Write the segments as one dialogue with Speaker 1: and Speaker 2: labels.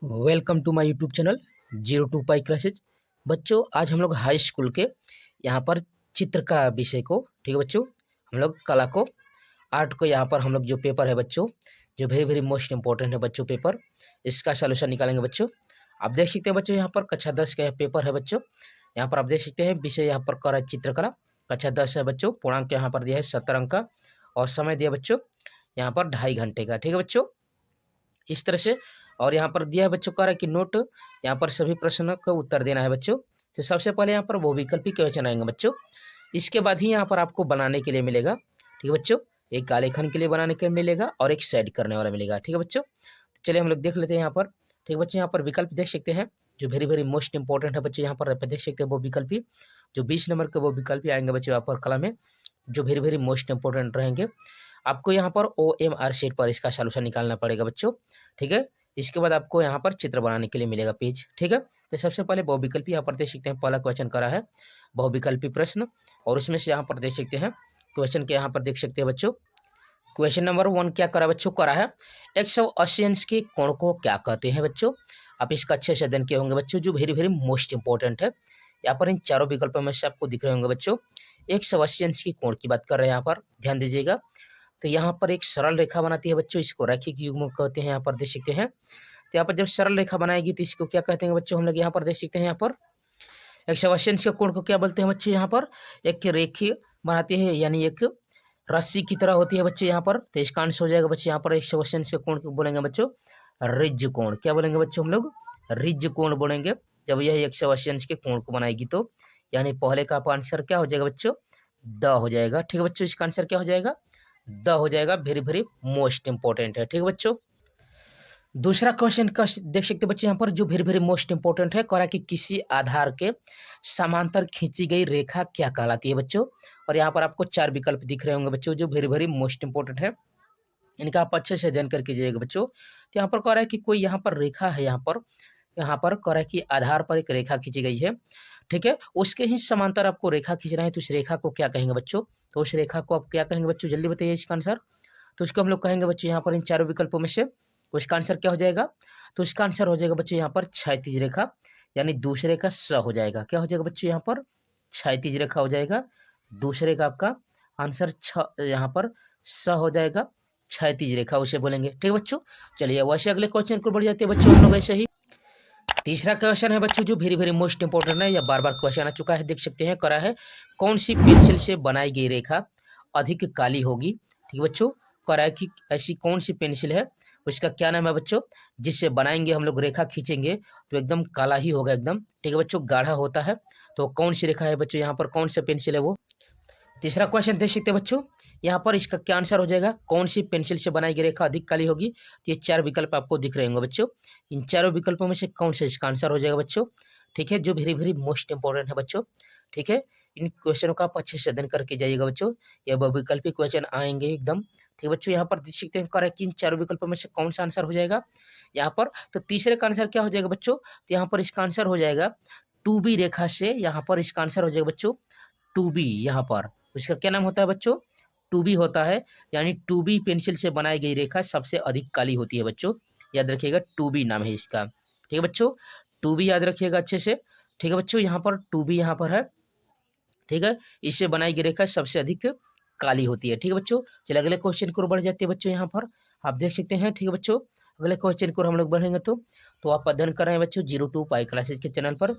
Speaker 1: Welcome to my YouTube channel 02 pi classes. बच्चों, आज हम लोग हाई स्कूल के यहाँ पर चित्र का विषय को, ठीक है बच्चों, हम लोग कला को, आर्ट को, यहाँ पर हम लोग जो पेपर है बच्चों, जो वेरी वेरी मोस्ट इंपॉर्टेंट है बच्चों पेपर, इसका सोल्यूशन निकालेंगे बच्चों। आप देख सकते हैं बच्चों, यहाँ पर कक्षा 10 का पेपर है बच्चों। यहाँ पर आप देख सकते हैं विषय यहाँ पर कर चित्रकला, कक्षा 10 है बच्चों। पूर्णांक यहाँ पर दिया है 70 अंक का और समय दिया बच्चों यहाँ पर 2.5 घंटे का, ठीक है बच्चों, इस तरह से। और यहाँ पर दिया है बच्चों का कि नोट, यहाँ पर सभी प्रश्नों का उत्तर देना है बच्चों। तो सबसे पहले यहाँ पर वो विकल्पी क्वेश्चन आएंगे बच्चों, इसके बाद ही यहाँ पर आपको बनाने के लिए मिलेगा, ठीक है बच्चों। एक आलेखन के लिए बनाने के लिए मिलेगा और एक सेट करने वाला मिलेगा, ठीक है बच्चों। तो चलिए हम लोग देख लेते हैं यहाँ पर, ठीक है बच्चों। यहाँ पर विकल्प देख सकते हैं जो वेरी वेरी मोस्ट इंपॉर्टेंट है बच्चों। यहाँ पर देख सकते हैं वो विकल्पी जो 20 नंबर के वो विकल्प आएंगे बच्चों यहाँ पर कला में, जो वेरी वेरी मोस्ट इंपॉर्टेंट रहेंगे। आपको यहाँ पर OMR शीट पर इसका सॉल्यूशन निकालना पड़ेगा बच्चों, ठीक है। इसके बाद आपको यहाँ पर चित्र बनाने के लिए मिलेगा पेज, ठीक है। तो सबसे पहले बहुविकल्पी यहाँ पर देख सकते हैं, पहला क्वेश्चन करा है बहुविकल्पी प्रश्न, और उसमें से यहाँ पर देख सकते हैं क्वेश्चन के यहाँ पर देख सकते हैं बच्चों। क्वेश्चन नंबर 1 क्या करा बच्चों, करा है 180 अंश के कोण को क्या कहते हैं बच्चों। आप इसका अच्छे से अध्ययन किए होंगे बच्चों, जो वेरी वेरी मोस्ट इंपॉर्टेंट है। यहाँ पर इन चारों विकल्पों में से आपको दिख रहे होंगे बच्चों, 180 अंश की कोण की बात कर रहे हैं, यहाँ पर ध्यान दीजिएगा। तो यहाँ पर एक सरल रेखा बनाती है बच्चों, इसको रैखिक युग्म कहते हैं, यहाँ पर देख सकते हैं। तो यहाँ पर जब सरल रेखा बनाएगी तो इसको क्या कहते हैं बच्चों, हम लोग यहाँ पर देख सकते हैं। यहाँ पर 180 अंश के कोण को क्या बोलते हैं बच्चे, यहाँ पर एक रेखीय बनाती है, यानी एक रस्सी की तरह होती है बच्चे यहाँ पर। तो इसका आंसर हो जाएगा बच्चे यहाँ पर 180 अंश के कोण को बोलेंगे बच्चों रिज कोण। क्या बोलेंगे बच्चों हम लोग, रिज कोण बोलेंगे जब यह 180 अंश के कोण को बनाएगी तो। यानी पहले का आंसर क्या हो जाएगा बच्चों, द हो जाएगा, ठीक है बच्चों। इसका आंसर क्या हो जाएगा, द हो जाएगा, वेरी वेरी मोस्ट इंपॉर्टेंट है, ठीक है बच्चों। दूसरा क्वेश्चन का देख सकते हैं बच्चे यहाँ पर, जो वेरी वेरी मोस्ट इंपॉर्टेंट है, करा कि किसी आधार के समांतर खींची गई रेखा क्या कहलाती है बच्चों। और यहाँ पर आपको 4 विकल्प दिख रहे होंगे बच्चों, जो वेरी वेरी मोस्ट इंपॉर्टेंट है, इनका आप अच्छे से अध्ययन करके जाइएगा बच्चों। तो यहाँ पर कह रहा है कि कोई यहाँ पर रेखा है, यहाँ पर कह रहा है कि आधार पर एक रेखा खींची गई है, ठीक है। उसके ही समांतर आपको रेखा खींचना है, तो उस रेखा को क्या कहेंगे बच्चों। तो उस रेखा को आप क्या कहेंगे बच्चों, जल्दी बताइए इसका आंसर। तो उसको हम लोग कहेंगे बच्चों यहाँ पर इन चारों विकल्पों में से उसका आंसर क्या हो जाएगा। तो इसका आंसर हो जाएगा बच्चों यहाँ पर क्षैतिज रेखा, यानी दूसरे का स हो जाएगा। क्या हो जाएगा बच्चों यहाँ पर, क्षैतिज रेखा हो जाएगा। दूसरे का आपका आंसर यहाँ पर स हो जाएगा, क्षैतिज रेखा उसे बोलेंगे, ठीक है बच्चों। चलिए वैसे अगले क्वेश्चन को बढ़ जाते हैं बच्चों हम लोग ऐसे ही। तीसरा क्वेश्चन है बच्चों, जो वेरी वेरी मोस्ट इंपॉर्टेंट है, या बार बार क्वेश्चन आ चुका है, देख सकते हैं। करा है कौन सी पेंसिल से बनाई गई रेखा अधिक काली होगी, ठीक है बच्चों। करा है कि ऐसी कौन सी पेंसिल है, उसका क्या नाम है बच्चों, जिससे बनाएंगे हम लोग रेखा खींचेंगे तो एकदम काला ही होगा एकदम, ठीक है बच्चों, गाढ़ा होता है। तो कौन सी रेखा है बच्चों, यहाँ पर कौन सा पेंसिल है वो। तीसरा क्वेश्चन देख सकते हैं बच्चों, यहाँ पर इसका क्या आंसर हो जाएगा, कौन सी पेंसिल से बनाई गई रेखा अधिक काली होगी। तो ये 4 विकल्प आपको दिख रहे होंगे बच्चों, इन चारों विकल्पों में से कौन सा इसका आंसर हो जाएगा बच्चों, ठीक है, जो वेरी वेरी मोस्ट इंपॉर्टेंट है बच्चों, ठीक है। इन क्वेश्चनों का आप अच्छे से अध्ययन करके जाइएगा बच्चों, ये बहुविकल्पी क्वेश्चन आएंगे एकदम, ठीक है बच्चों। यहाँ पर देख सकते हैं करेक्ट, इन चारों विकल्पों में से कौन सा आंसर हो जाएगा यहाँ पर। तो तीसरे का आंसर क्या हो जाएगा बच्चों, तो यहाँ पर इसका आंसर हो जाएगा 2B रेखा से, यहाँ पर इसका आंसर हो जाएगा बच्चों 2B। यहाँ पर इसका क्या नाम होता है बच्चों, 2B होता है, यानी 2B पेंसिल से बनाई गई रेखा सबसे अधिक काली होती है बच्चों, याद रखिएगा 2B नाम है इसका, ठीक है बच्चों। 2B याद रखिएगा अच्छे से, ठीक है बच्चों। यहाँ पर 2B यहाँ पर है, ठीक है, इससे बनाई गई रेखा सबसे अधिक काली होती है, ठीक है बच्चों। चलिए अगले क्वेश्चन को बढ़ जाते हैं बच्चों, यहाँ पर आप देख सकते हैं, ठीक है बच्चों। अगले क्वेश्चन को हम लोग बढ़ेंगे तो आप अध्ययन कर रहे हैं बच्चों 02 पाई क्लासेज के चैनल पर।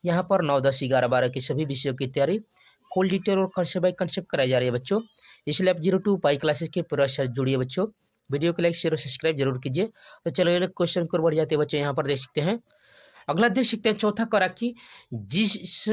Speaker 1: यहाँ पर 9, 10, 11, 12 के सभी विषयों की तैयारी फुल डिटेल और कंसेप्ट बाय कंसेप्ट कराई जा रही है बच्चों, इसलिए आप 02 पाई क्लासेज के पूरा साथ जुड़िए बच्चों। वीडियो को लाइक शेयर और सब्सक्राइब जरूर कीजिए। तो चलो ये क्वेश्चन को बढ़ जाते हैं बच्चों, यहाँ पर देख सकते हैं। अगला देख सकते हैं चौथा करा कि जिस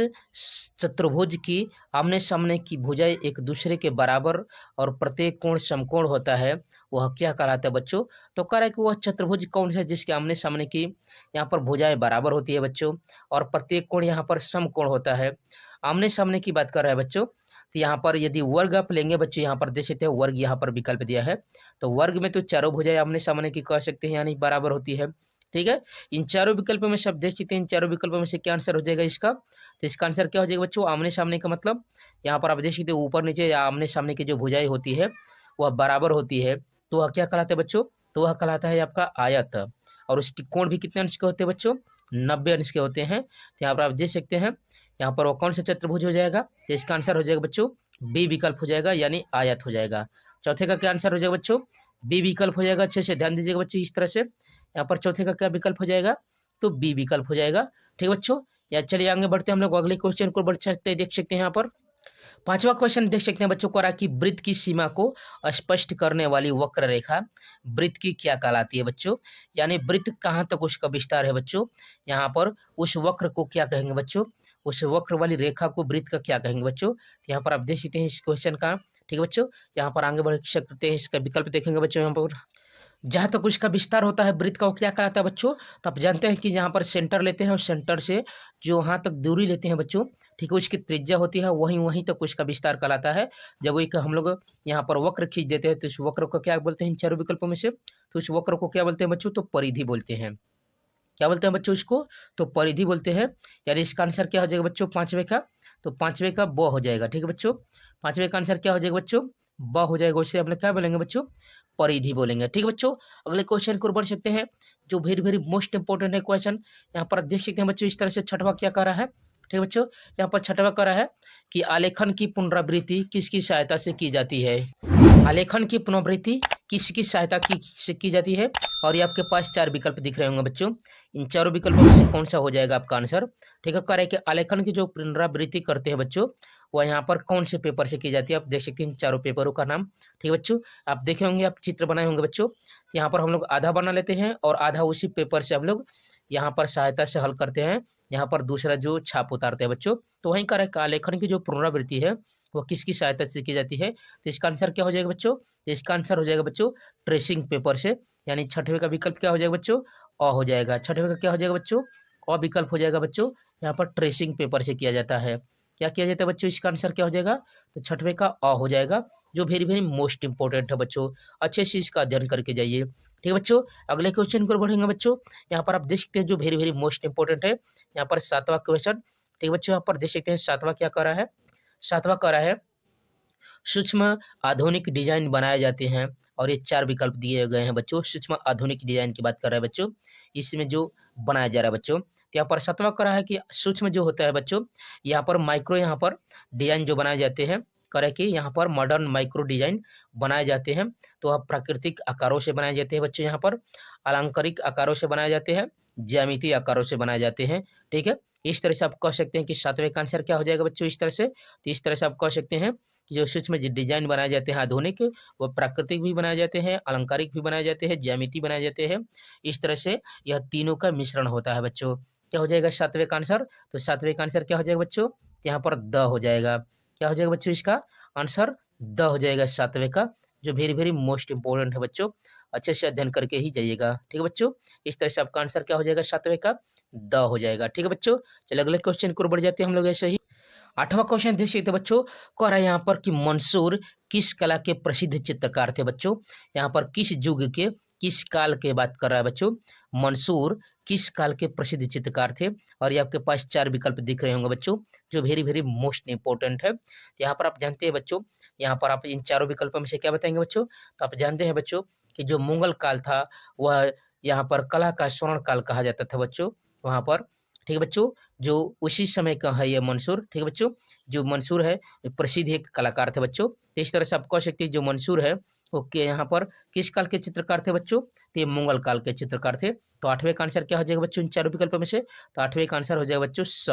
Speaker 1: चतुर्भुज की आमने सामने की भुजाएं एक दूसरे के बराबर और प्रत्येक कोण समकोण होता है, वह क्या कहलाता है बच्चों। तो कह रहा है कि वह चतुर्भुज कौन है जिसके आमने सामने की यहाँ पर भुजाएं बराबर होती है बच्चों, और प्रत्येक कोण यहाँ पर समकोण होता है। आमने सामने की बात कर रहा है बच्चों, तो यहाँ पर यदि वर्ग आप लेंगे बच्चों, यहाँ पर देख सकते हैं वर्ग यहाँ पर विकल्प दिया है, तो वर्ग में तो चारों भुजाएं आमने सामने की कह सकते हैं, यानी बराबर होती है, ठीक है। इन चारों विकल्पों में से आप देख सकते हैं, इन चारों विकल्पों में से क्या आंसर हो जाएगा इसका। तो इसका आंसर क्या हो जाएगा बच्चों, आमने सामने का मतलब यहाँ पर आप देख सकते हैं ऊपर नीचे या आमने सामने की जो भुजाएं होती है वह बराबर होती है, तो वह क्या कहलाता है बच्चों, तो वह कहलाता है आपका आयत। और उसकी कोण भी कितने अंश के होते हैं बच्चों, 90 अंश के होते हैं। तो यहाँ पर आप देख सकते हैं यहाँ पर वो कौन सा चतुर्भुज हो जाएगा, तो इसका आंसर हो जाएगा बच्चों बी विकल्प हो जाएगा, यानी आयत हो जाएगा। चौथे का क्या आंसर हो जाएगा बच्चों, बी विकल्प हो जाएगा। अच्छे से ध्यान दीजिएगा बच्चों, इस तरह से यहाँ पर चौथे का क्या विकल्प हो जाएगा, तो बी विकल्प हो जाएगा। ठीक है बच्चों, या चलिए आगे बढ़ते हैं हम लोग अगले क्वेश्चन को बढ़ सकते हैं, देख सकते हैं यहाँ पर पांचवा क्वेश्चन देख सकते हैं बच्चों को, रहा कि वृत्त की सीमा को स्पष्ट करने वाली वक्र रेखा वृत्त की क्या कहलाती है बच्चों, यानी वृत्त कहाँ तक उसका विस्तार है बच्चों, यहाँ पर उस वक्र को क्या कहेंगे बच्चों, उस वक्र वाली रेखा को वृत्त का क्या कहेंगे बच्चों। यहाँ पर आप देख सकते हैं इस क्वेश्चन का। ठीक है बच्चों, यहाँ पर आगे बढ़ सकते हैं, इसका विकल्प देखेंगे बच्चों। यहाँ पर जहाँ तक उसका विस्तार होता है वृत्त का वो क्या कहलाता है बच्चों, तो आप जानते हैं कि यहाँ पर सेंटर लेते हैं और सेंटर से जो वहाँ तक दूरी लेते हैं बच्चों, ठीक है, उसकी त्रिज्या होती है, वहीं वहीं तक उसका विस्तार कहलाता है। जब एक हम लोग यहाँ पर वक्र खींच देते हैं तो उस वक्र को क्या बोलते हैं, इन चारों विकल्पों में से, तो उस वक्र को क्या बोलते हैं बच्चों, तो परिधि बोलते हैं। क्या बोलते हैं बच्चों इसको, तो परिधि बोलते हैं। यानी इसका आंसर क्या हो जाएगा बच्चों, पांचवे का, तो पांचवे का ब हो जाएगा। ठीक है बच्चों, पांचवे का आंसर क्या हो जाएगा बच्चों, ब हो जाएगा। उसे हम लोग क्या बोलेंगे बच्चों, परिधि बोलेंगे। ठीक है बच्चों, अगले क्वेश्चन को बढ़ सकते हैं, जो वेरी वेरी मोस्ट इंपोर्टेंट है क्वेश्चन। यहाँ पर देख सकते हैं बच्चों इस तरह से छठवा क्या कर रहा है। ठीक है बच्चों, यहाँ पर छठवा कर रहा है कि आलेखन की पुनरावृत्ति किसकी सहायता से की जाती है। आलेखन की पुनरावृत्ति किसकी सहायता से की जाती है, और ये आपके पास चार विकल्प दिख रहे होंगे बच्चों। इन चारों विकल्पों में से कौन सा हो जाएगा आपका आंसर। ठीक है, कह रहे हैं कि आलेखन की जो पुनरावृत्ति करते हैं बच्चों, वह यहाँ पर कौन से पेपर से की जाती है। आप देख सकते हैं इन चारों पेपरों का नाम। ठीक है बच्चों, आप देखे होंगे, आप चित्र बनाए होंगे बच्चों। यहाँ पर हम लोग आधा बना लेते हैं और आधा उसी पेपर से हम लोग यहाँ पर सहायता से हल करते हैं। यहाँ पर दूसरा जो छाप उतारते हैं बच्चों, तो वहीं कह रहे हैं आलेखन की जो पुनरावृत्ति है वो किसकी सहायता से की जाती है। तो इसका आंसर क्या हो जाएगा बच्चों, तो इसका आंसर हो जाएगा बच्चों ट्रेसिंग पेपर से। यानी छठवें का विकल्प क्या हो जाएगा बच्चों, अ हो जाएगा। छठवें का क्या हो जाएगा बच्चों, अ विकल्प हो जाएगा बच्चों। यहाँ पर ट्रेसिंग पेपर से किया जाता है। क्या किया जाता है बच्चों, इसका आंसर क्या हो जाएगा, तो छठवें का अ हो जाएगा, जो वेरी वेरी मोस्ट इंपोर्टेंट है बच्चों। अच्छे से इसका अध्ययन करके जाइए। ठीक है बच्चों, अगले क्वेश्चन को बढ़ेंगे बच्चों। यहाँ पर आप देख सकते हैं जो वेरी वेरी मोस्ट इंपोर्टेंट है, यहाँ पर सातवां क्वेश्चन। ठीक है बच्चों, यहाँ पर देख सकते हैं सातवां क्या कर रहा है, सातवां कर रहा है सूक्ष्म आधुनिक डिजाइन बनाए जाते हैं, और ये चार विकल्प दिए गए हैं बच्चों। सूक्ष्म आधुनिक डिजाइन की बात कर रहा है बच्चों, इसमें जो बनाया जा रहा है बच्चों। तो यहाँ पर सातवां कर रहा है कि सूक्ष्म जो होता है बच्चों, यहाँ पर माइक्रो, यहाँ पर डिजाइन जो बनाए जाते हैं, करे कि यहाँ पर मॉडर्न माइक्रो डिजाइन बनाए जाते हैं। तो आप प्राकृतिक आकारों से बनाए जाते हैं बच्चों, यहाँ पर अलंकारिक आकारों से बनाए जाते हैं, ज्यामितीय आकारों से बनाए जाते हैं। ठीक है, इस तरह से आप कह सकते हैं कि सातवें का आंसर क्या हो जाएगा बच्चों, इस तरह से। तो इस तरह से आप कह सकते हैं कि जो सूक्ष्म डिजाइन बनाए जाते हैं आधुनिक, वो प्राकृतिक भी बनाए जाते हैं, अलंकारिक भी बनाए जाते हैं, ज्यामिति बनाए जाते हैं। इस तरह से यह तीनों का मिश्रण होता है बच्चों। क्या हो जाएगा सातवें का आंसर, तो सातवें का आंसर क्या हो जाएगा बच्चों, यहाँ पर द हो जाएगा। क्या हो जाएगा बच्चों, इसका आंसर द हो जाएगा सातवें का, जो वेरी वेरी मोस्ट इंपोर्टेंट है बच्चों। अच्छे से अध्ययन करके ही जाइएगा। ठीक है बच्चों, इस तरह से आपका आंसर क्या हो जाएगा, सातवें का द हो जाएगा। ठीक है बच्चों, चलिए अगले क्वेश्चन को बढ़ जाते हैं हम लोग ऐसे ही। आठवां क्वेश्चन देख सकते बच्चों, कह रहा है यहाँ पर कि मंसूर किस कला के प्रसिद्ध चित्रकार थे बच्चों। यहाँ पर किस युग के, किस काल के बात कर रहा है बच्चों, मंसूर किस काल के प्रसिद्ध चित्रकार थे। और ये आपके पास चार विकल्प दिख रहे होंगे बच्चों, जो वेरी वेरी मोस्ट इंपोर्टेंट है। यहाँ पर आप जानते हैं बच्चों, यहाँ पर आप इन चारों विकल्पों में से क्या बताएंगे बच्चों, तो आप जानते हैं बच्चों कि जो मुगल काल था वह यहाँ पर कला का स्वर्ण काल कहा जाता था बच्चों, वहाँ पर। ठीक है बच्चों, जो उसी समय का है ये मंसूर। ठीक है बच्चों, जो मंसूर है प्रसिद्ध एक कलाकार थे बच्चों। तो इस तरह से आप कह सकते हैं जो मंसूर है वो के यहाँ पर किस काल के चित्रकार थे बच्चों, तो ये मुगल काल के चित्रकार थे। तो आठवें का आंसर क्या हो जाएगा बच्चों इन चारों विकल्पों में से, तो आठवें का आंसर हो जाएगा बच्चों स।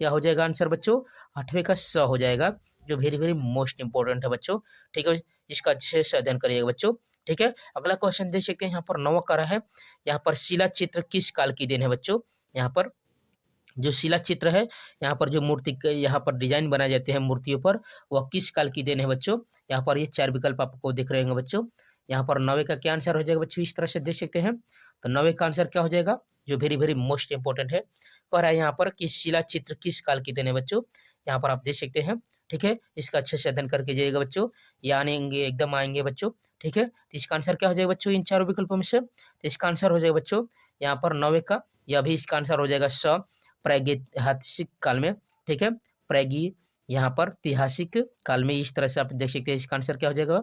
Speaker 1: क्या हो जाएगा आंसर बच्चों, आठवें का स हो जाएगा, जो वेरी वेरी मोस्ट इंपोर्टेंट है बच्चों। ठीक है, इसका अच्छे से अध्ययन करिएगा बच्चों। ठीक है, अगला क्वेश्चन देख सकते हैं, यहाँ पर नौवां का है, यहाँ पर शिला चित्र किस काल की देन है बच्चों। यहाँ पर जो शिला चित्र है, यहाँ पर जो मूर्ति यहाँ पर डिजाइन बनाए जाते हैं मूर्तियों पर, वह किस काल की देन है बच्चों। यहाँ पर ये चार विकल्प आपको दिख रहे होंगे बच्चों। यहाँ पर नौवे का क्या आंसर हो जाएगा बच्चों, इस तरह से देख सकते हैं। तो नौवे का आंसर क्या हो जाएगा, जो वेरी वेरी मोस्ट इंपोर्टेंट है, कह रहा है यहाँ पर कि शिला चित्र किस काल की देन है बच्चों। यहाँ पर आप देख सकते हैं। ठीक है, इसका अच्छे से अध्ययन करके जाइएगा बच्चों, ये आएंगे एकदम आएंगे बच्चों। ठीक है, तो इसका आंसर क्या हो जाएगा बच्चों इन चारों विकल्पों में से, तो इसका आंसर हो जाएगा बच्चों यहाँ पर नौवे का, यह भी इसका आंसर हो जाएगा स, प्रागैतिहासिक काल में। ठीक है, प्रागी यहाँ पर ऐतिहासिक काल में, इस तरह से आप देख सकते हैं। इसका आंसर क्या हो जाएगा,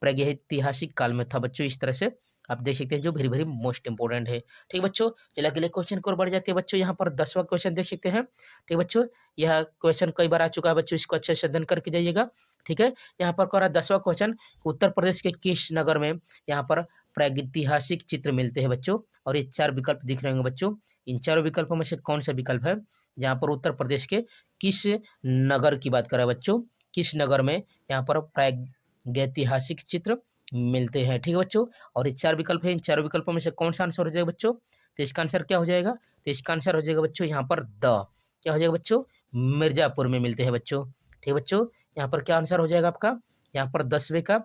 Speaker 1: प्रागैतिहासिक काल में था बच्चों, इस तरह से आप देख सकते हैं जो वेरी वेरी मोस्ट इंपोर्टेंट है। ठीक बच्चों, चलिए अगले क्वेश्चन को बढ़ जाते हैं बच्चों। यहाँ पर 10वां क्वेश्चन देख सकते हैं। ठीक बच्चों, यह क्वेश्चन कई बार आ चुका है बच्चों, इसको अच्छे से अध्ययन करके जाइएगा। ठीक है, यहाँ पर कह रहा है 10वां क्वेश्चन, उत्तर प्रदेश के किस नगर में यहाँ पर प्रागैतिहासिक चित्र मिलते हैं बच्चों। और ये 4 विकल्प दिख रहे होंगे बच्चों। इन चारों विकल्पों में से कौन सा विकल्प है जहाँ पर उत्तर प्रदेश के किस नगर की बात कर रहा है बच्चों, किस नगर में यहाँ पर प्रागैतिहासिक चित्र मिलते हैं। ठीक है बच्चों, और ये 4 विकल्प है, इन चारों विकल्पों में से कौन सा आंसर हो जाएगा बच्चों। तो इसका आंसर क्या हो जाएगा, तो इसका आंसर हो जाएगा बच्चों यहाँ पर क्या हो जाएगा बच्चों, मिर्जापुर में मिलते हैं बच्चों। ठीक बच्चों, यहाँ पर क्या आंसर हो जाएगा आपका, यहाँ पर 10वें का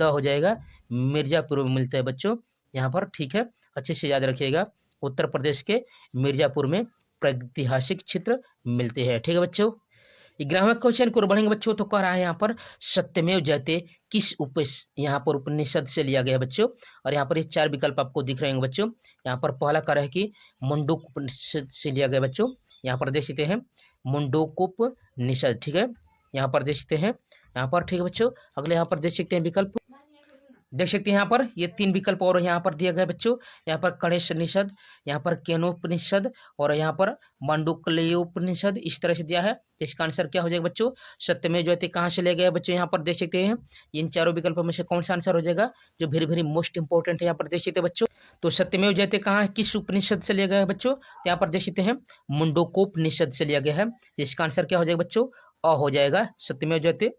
Speaker 1: हो जाएगा, मिर्जापुर में मिलते हैं बच्चों यहाँ पर। ठीक है, अच्छे से याद रखिएगा, उत्तर प्रदेश के मिर्जापुर में प्रागैतिहासिक चित्र मिलते हैं। ठीक है बच्चों, 11वें क्वेश्चन को बढ़ेंगे बच्चों। तो कह रहा है यहाँ पर सत्यमेव जयते किस यहाँ पर उपनिषद से लिया गया बच्चों। और यहाँ पर ये 4 विकल्प आपको दिख रहे होंगे बच्चों। यहाँ पर पहला कह रहा है कि मुंडूक उपनिषद से लिया गया बच्चों। यहाँ पर देख सकते हैं मुंडूकोपनिषद। ठीक है, यहाँ पर देख सकते हैं यहाँ पर। ठीक है बच्चों, अगले यहाँ पर देख सकते हैं विकल्प, देख सकते हैं यहाँ पर ये 3 विकल्प और यहाँ पर दिया गया बच्चों। यहाँ पर गणेशोपनिषद, यहाँ पर केनोपनिषद और यहाँ पर मांडुक्योपनिषद, इस तरह से दिया है। तो इसका आंसर क्या हो जाएगा बच्चों, सत्यमेव जयते कहाँ से ले गया बच्चों। यहाँ पर देख सकते हैं इन चारों विकल्पों में से कौन सा आंसर हो जाएगा, जो वेरी वेरी मोस्ट इंपोर्टेंट है। यहाँ पर देख सकते हैं बच्चों, तो सत्यमेव जयते कहाँ किस उपनिषद से लिया गया है बच्चों। तो यहाँ पर देख सकते हैं मुंडकोपनिषद से लिया गया है। इसका आंसर क्या हो जाएगा बच्चों, अ हो जाएगा। सत्यमेव जयते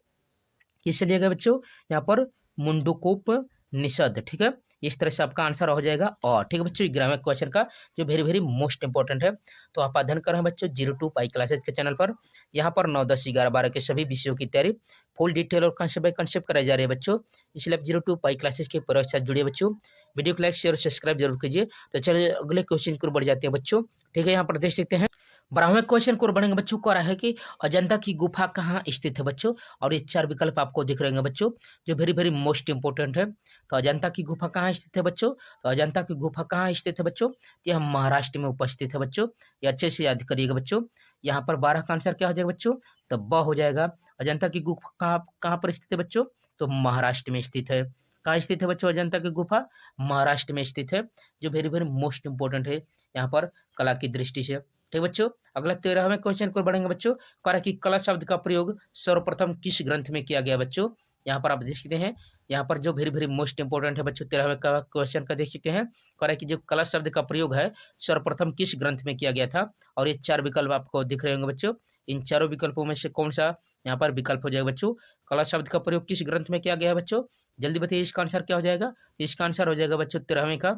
Speaker 1: किससे लिया गया बच्चों, यहाँ पर मुंडकोपनिषद। ठीक है, इस तरह से आपका आंसर हो जाएगा और। ठीक है बच्चों, 11वें क्वेश्चन का जो वेरी वेरी मोस्ट इंपोर्टेंट है। तो आप अध्ययन कर रहे हैं बच्चों 02 पाई क्लासेज के चैनल पर। यहाँ पर 9, 10, 11, 12 के सभी विषयों की तैयारी फुल डिटेल और कंसेप्ट बाय कंसेप्ट कराई जा रही है बच्चों। इसलिए आप 02 पाई क्लासेज के परिवार के साथ जुड़िए बच्चों। वीडियो को लाइक शेयर और सब्सक्राइब जरूर कीजिए। तो चलिए अगले क्वेश्चन की ओर बढ़ जाते हैं बच्चों। ठीक है, यहाँ पर देख सकते हैं 12वें क्वेश्चन को बढ़ेंगे बच्चों। कह रहा है कि अजंता की गुफा कहाँ स्थित है बच्चों। और ये 4 विकल्प आपको दिख रहे हैं बच्चों, जो वेरी वेरी मोस्ट इंपोर्टेंट है। तो अजंता की गुफा कहाँ स्थित है बच्चों, तो अजंता की गुफा कहाँ स्थित है बच्चों, यह महाराष्ट्र में उपस्थित है बच्चों। ये अच्छे से याद करिएगा बच्चों। यहाँ पर 12 का आंसर क्या हो जाएगा बच्चों, तो ब हो जाएगा। अजंता की गुफा कहाँ पर स्थित है बच्चों, तो महाराष्ट्र में स्थित है। कहाँ स्थित है बच्चों अजंता की गुफा, महाराष्ट्र में स्थित है, जो वेरी वेरी मोस्ट इंपोर्टेंट है यहाँ पर कला की दृष्टि से। ठीक बच्चों, अगला 13वें क्वेश्चन को बढ़ेंगे बच्चों। कह रहा है कि कला शब्द का प्रयोग सर्वप्रथम किस ग्रंथ में किया गया बच्चों। यहाँ पर आप देख सकते हैं, यहाँ पर जो वेरी वेरी मोस्ट इंपोर्टेंट है बच्चों 13वें का क्वेश्चन का देख सकते हैं। कह रहा है कि जो कला शब्द का प्रयोग है सर्वप्रथम किस ग्रंथ में किया गया था। और ये 4 विकल्प आपको दिख रहे होंगे बच्चों। इन चारों विकल्पों में से कौन सा यहाँ पर विकल्प हो जाएगा बच्चों, कला शब्द का प्रयोग किस ग्रंथ में किया गया है बच्चों। जल्दी बताइए इसका आंसर क्या हो जाएगा। इसका आंसर हो जाएगा बच्चों 13वें का,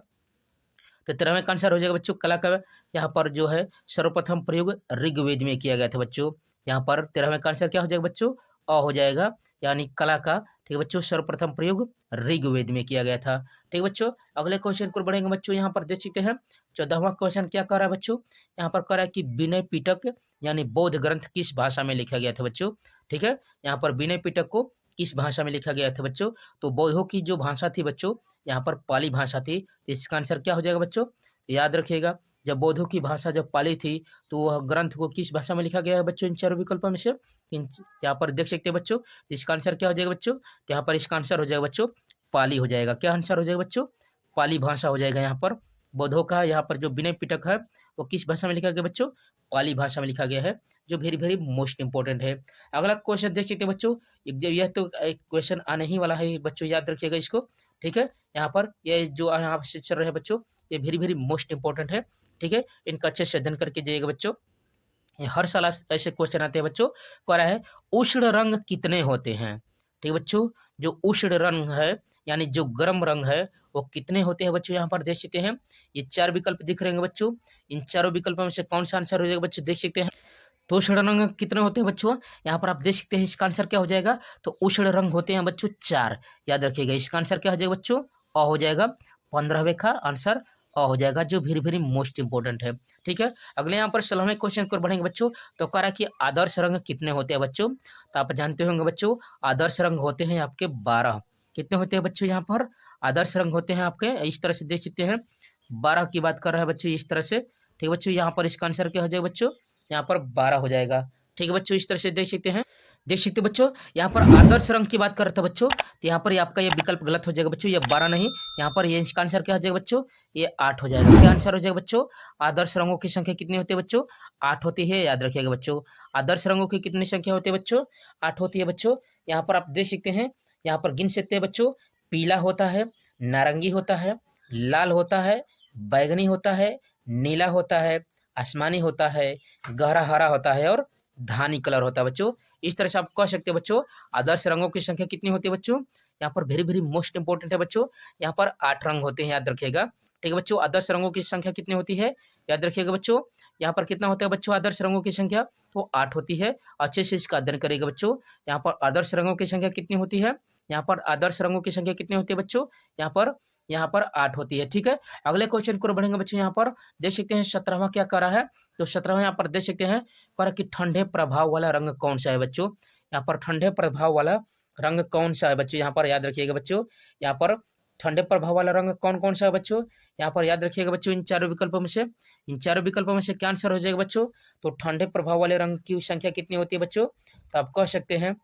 Speaker 1: तो 13वें का आंसर हो जाएगा बच्चों कला का यहाँ पर जो है सर्वप्रथम प्रयोग ऋग्वेद में किया गया था बच्चों। यहाँ पर 13वें का आंसर क्या हो जाएगा बच्चों, अ हो जाएगा, यानी कला का। ठीक है बच्चों, सर्वप्रथम प्रयोग ऋग्वेद में किया गया था। ठीक है बच्चों, अगले क्वेश्चन को बढ़ेंगे बच्चों। यहाँ पर देख सकते हैं 14वां क्वेश्चन क्या कर रहा है बच्चों। यहाँ पर कह रहा है कि विनय पिटक यानी बौद्ध ग्रंथ किस भाषा में लिखा गया था बच्चों। ठीक है, यहाँ पर विनय पिटक को किस भाषा में लिखा गया था बच्चों, तो बौद्धों की जो भाषा थी बच्चों यहाँ पर पाली भाषा थी। तो इसका आंसर क्या हो जाएगा बच्चों, याद रखिएगा, जब बौद्धों की भाषा जब पाली थी तो वह ग्रंथ को किस भाषा में लिखा गया है बच्चों, इन चारों विकल्पों में से। यहाँ पर देख सकते हैं बच्चों, इसका आंसर क्या हो जाएगा बच्चों, तो यहाँ पर इसका आंसर हो जाएगा बच्चों पाली हो जाएगा। क्या आंसर हो जाएगा बच्चों, पाली भाषा हो जाएगा। यहाँ पर बौद्धों का यहाँ पर जो विनय पिटक है वो किस भाषा में लिखा गया बच्चों, पाली भाषा में लिखा गया है, जो वेरी वेरी मोस्ट इंपोर्टेंट है। अगला क्वेश्चन देख सकते हैं बच्चों, यह तो एक क्वेश्चन आने ही वाला है बच्चों, याद रखिएगा इसको। ठीक है, यहाँ पर ये जो यहाँ से चल रहे हैं बच्चों, ये वेरी वेरी मोस्ट इंपोर्टेंट है। ठीक है, इनका अच्छे से अध्ययन करके जाइएगा बच्चों। हर साल ऐसे क्वेश्चन आते हैं बच्चों। कह रहा है उष्ण रंग कितने होते हैं। ठीक है बच्चों, जो उष्ण रंग है यानी जो गर्म रंग है वो कितने होते हैं बच्चों। यहाँ पर देख सकते हैं ये 4 विकल्प दिख रहे हैं बच्चों। इन चारों विकल्पों में से कौन सा आंसर हो जाएगा बच्चों, देख सकते हैं। तो उष्ण रंग कितने होते हैं बच्चों, यहाँ पर आप देख सकते हैं इसका आंसर क्या हो जाएगा, तो उष्ण रंग होते हैं बच्चों 4। याद रखिएगा इसका आंसर क्या हो जाएगा बच्चों, अ हो जाएगा। 15वें का आंसर अ हो जाएगा, जो वेरी वेरी मोस्ट इंपोर्टेंट है। ठीक है, अगले यहाँ पर 16वें क्वेश्चन को बढ़ेंगे बच्चों। तो कह रहा है कि आदर्श रंग कितने होते हैं बच्चों। तो आप जानते होंगे बच्चों आदर्श रंग होते हैं आपके 12। कितने होते हैं बच्चों, यहाँ पर आदर्श रंग होते हैं आपके, इस तरह से देख सकते हैं 12 की बात कर रहा है बच्चों, इस तरह से। ठीक है बच्चों, यहाँ पर इसका आंसर क्या हो जाएगा बच्चों, यहाँ पर 12 हो जाएगा। ठीक है बच्चों, इस तरह से देख सकते हैं। देख सकते बच्चों, यहाँ पर आदर्श रंग की बात कर रहे थे बच्चों, तो यहाँ पर ये आपका ये विकल्प गलत हो जाएगा बच्चों, ये 12 नहीं, यहाँ पर ये इसका आंसर क्या हो जाएगा बच्चों, ये 8 हो जाएगा। क्या आंसर हो जाएगा बच्चों, आदर्श रंगों की संख्या कितनी होती है बच्चों, 8 होती है, याद रखिएगा बच्चों। आदर्श रंगों की कितनी संख्या होती है बच्चों, 8 होती है बच्चों। यहाँ पर आप देख सकते हैं, यहाँ पर गिन सकते हैं बच्चों, पीला होता है, नारंगी होता है, लाल होता है, बैगनी होता है, नीला होता है, आसमानी होता है, गहरा हरा होता है और धानी कलर होता है बच्चों। इस तरह से आप कह सकते हैं बच्चों आदर्श रंगों की संख्या कितनी होती है बच्चों। यहाँ पर वेरी वेरी मोस्ट इंपोर्टेंट है बच्चों, यहाँ पर 8 रंग होते हैं, याद रखिएगा। ठीक है बच्चों, आदर्श रंगों की संख्या कितनी होती है, याद रखिएगा बच्चों। यहाँ पर कितना होता है बच्चों आदर्श रंगों की संख्या, तो 8 होती है। अच्छे से इसका अध्ययन करेगा बच्चों। यहाँ पर आदर्श रंगों की संख्या कितनी होती है, यहाँ पर आदर्श रंगों की संख्या कितनी होती है बच्चों, यहाँ पर 8 होती है। ठीक है, अगले क्वेश्चन को बढ़ेंगे बच्चों। यहाँ पर देख सकते हैं 17वां क्या कर रहा है, तो 17वां यहाँ पर देख सकते हैं कर कि ठंडे प्रभाव वाला रंग कौन सा है बच्चों। यहाँ पर ठंडे प्रभाव वाला रंग कौन सा है बच्चों, यहाँ पर याद रखिएगा बच्चों। यहाँ पर ठंडे प्रभाव वाला रंग कौन कौन सा है बच्चों, यहाँ पर याद रखिएगा बच्चों। इन चारों विकल्पों में से क्या आंसर हो जाएगा बच्चों, तो ठंडे प्रभाव वाले रंग की संख्या कितनी होती है बच्चों, तो आप कह सकते हैं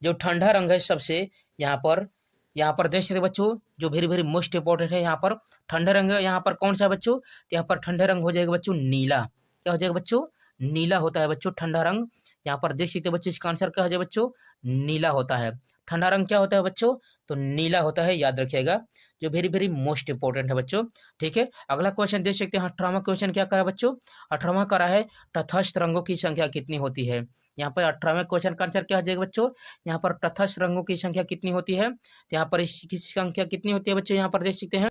Speaker 1: जो ठंडा रंग है सबसे, यहाँ पर देख सकते बच्चों, जो वेरी वेरी मोस्ट इंपोर्टेंट है, यहाँ पर ठंडा रंग यहाँ पर कौन सा है बच्चों, तो यहाँ पर ठंडा रंग हो जाएगा बच्चों नीला। क्या हो जाएगा बच्चों, नीला होता है बच्चों ठंडा रंग। यहाँ पर देख सकते बच्चों, इसका आंसर क्या हो जाएगा बच्चों, नीला होता है। ठंडा रंग क्या होता है बच्चों, तो नीला होता है, याद रखिएगा, जो वेरी वेरी मोस्ट इंपोर्टेंट है बच्चों। ठीक है, अगला क्वेश्चन देख सकते हैं। 18वां क्वेश्चन क्या करा बच्चों, 18वां करा है तटस्थ रंगों की संख्या कितनी होती है। यहाँ पर 18वें क्वेश्चन का आंसर क्या हो जाएगा बच्चों, यहाँ पर तटस्थ रंगों की संख्या कितनी होती है, तो यहाँ पर इसकी संख्या कितनी होती है बच्चों, यहाँ पर देख सकते हैं,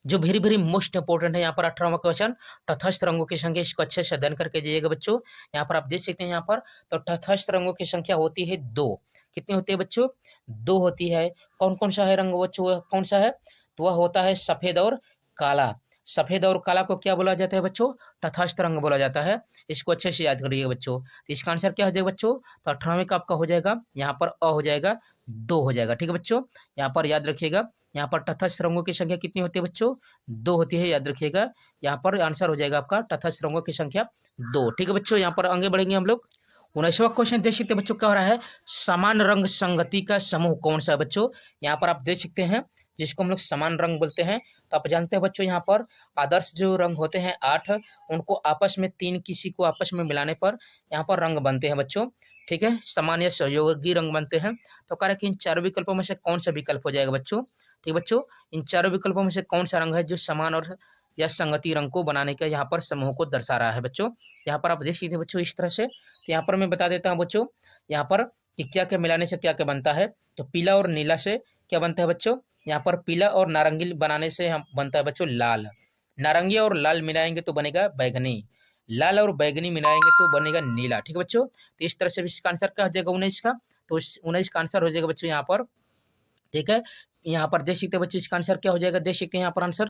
Speaker 1: जो वेरी वेरी मोस्ट इंपोर्टेंट है। यहाँ पर 18वां क्वेश्चन तटस्थ रंगों की संख्या, इसको अच्छे से अध्ययन करके जाइएगा बच्चों। यहाँ पर आप देख सकते हैं, यहाँ पर तो तटस्थ रंगों की संख्या होती है 2। कितनी होती है बच्चों, 2 होती है। कौन कौन सा है रंग बच्चों, कौन सा है, तो वह होता है सफेद और काला। सफेद और काला को क्या बोला जाता है बच्चों, तटस्थ रंग बोला जाता है। इसको अच्छे से याद करिएगा बच्चों। तो इसका आंसर क्या हो जाएगा बच्चों, तो 18वें का आपका हो जाएगा, यहाँ पर अ हो जाएगा, 2 हो जाएगा। ठीक है बच्चों, यहाँ पर याद रखिएगा, यहाँ पर तटस्थ रंगों की संख्या कितनी होती है बच्चों, 2 होती है, याद रखिएगा। यहाँ पर आंसर हो जाएगा आपका तटस्थ रंगों की संख्या 2। ठीक है बच्चों, यहाँ पर आगे बढ़ेंगे हम लोग। 19वां क्वेश्चन देख सकते हैं बच्चों, क्या हो रहा है, समान रंग संगति का समूह कौन सा है बच्चों। यहाँ पर आप देख सकते हैं, जिसको हम लोग समान रंग बोलते हैं। तो आप जानते हैं बच्चों, यहाँ पर आदर्श जो रंग होते हैं 8, उनको आपस में 3 किसी को आपस में मिलाने पर यहाँ पर रंग बनते हैं बच्चों। ठीक है, समान या सहयोगी रंग बनते हैं। तो कह रहा है कि इन चारों विकल्पों में से कौन सा विकल्प हो जाएगा बच्चों। ठीक बच्चों, इन चारों विकल्पों में से कौन सा रंग है जो समान और या संगति रंग को बनाने का यहाँ पर समूह को दर्शा रहा है बच्चों। यहाँ पर आप देख सकते हैं बच्चों इस तरह से। तो यहाँ पर मैं बता देता हूँ बच्चों, यहाँ पर कि क्या क्या मिलाने से क्या क्या बनता है। तो पीला और नीला से क्या बनता है बच्चों, यहाँ पर पीला और नारंगी बनाने से हम बनता है बच्चों लाल। नारंगी और लाल मिलाएंगे तो बनेगा बैगनी। लाल और बैगनी मिलाएंगे तो बनेगा नीला। ठीक है बच्चों, तो इस तरह से इसका आंसर क्या हो जाएगा 19 का, तो 19 का आंसर हो जाएगा बच्चों यहाँ पर। ठीक है, यहाँ पर देख सकते हैं बच्चों, इसका आंसर क्या हो जाएगा, देख सकते हैं यहाँ पर आंसर,